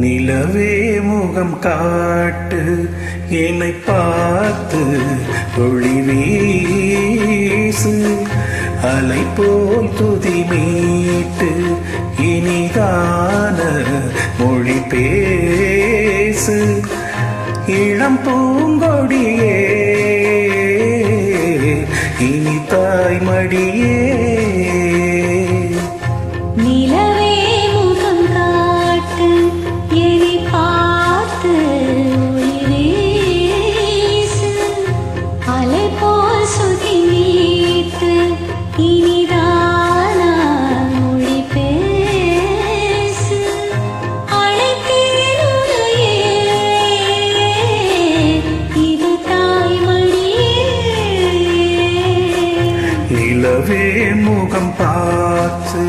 நிலவே முகம் காட்டு என்னை பார்த்து ஒளி வீசு அலை போல் துதி மீட்டு இனிதான மொழி பேசு இளம் பூங்கொடியே இனி தாய் மடியே நிலவே முகம் பார்த்து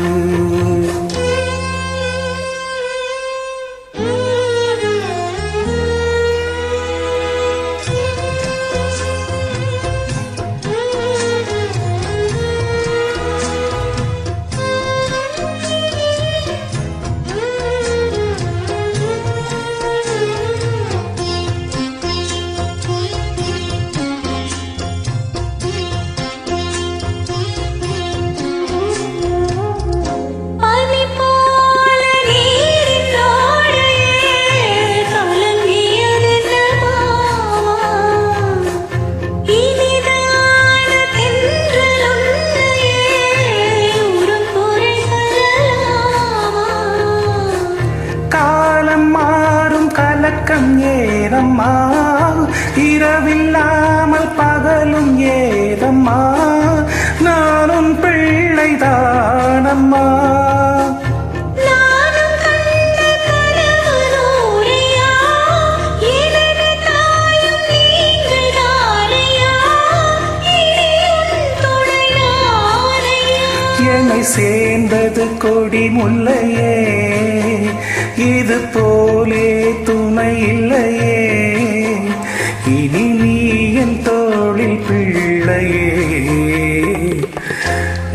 ஏதம்மா இரவில்லாமல் பகலும் ஏதம்மா நானும் பிள்ளைதானம்மா என்னை சேர்ந்தது கொடி முல்லையே இது போலே துணை இல்லையே இனி நீ என் தோளில் பிள்ளையே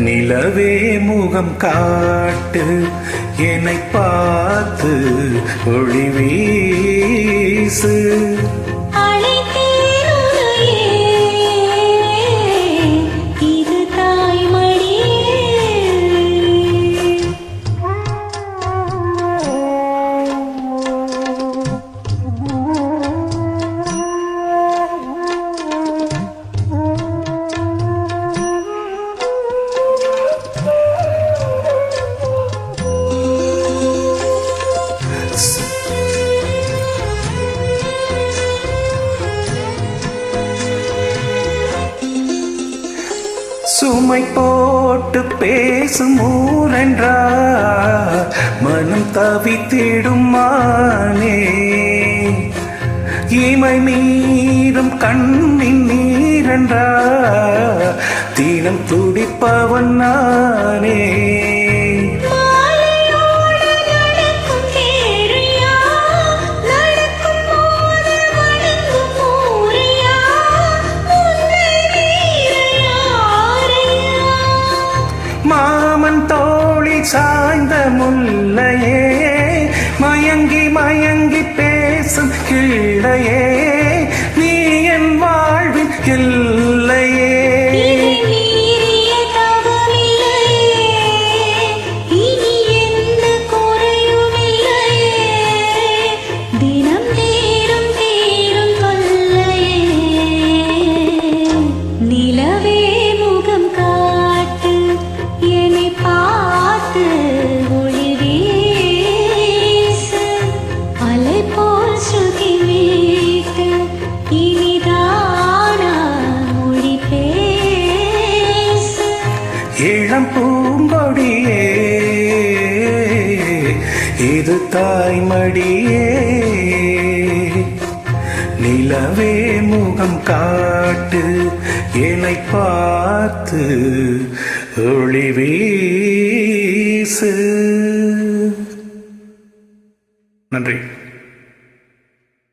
நிலவே முகம் காட்டு என்னை பார்த்து ஒளி வீசு சுமை போட்டு பேசும் ஊரென்றார் மனம் தவித்திடும் மானே இமை மீறும் கண்ணின் நீரென்றார் தினம் துடிப்பவன் நானே மாமன் தோழி சாய்ந்த முல்லையே மயங்கி மயங்கி பேசும் கிள்ளையே நீ என் வாழ்வின் எல்லையே இளம் பூங்கொடியே இது தாய் மடியே நிலவே முகம் காட்டு என்னை பார்த்து ஒளி வீசு பேசு. நன்றி.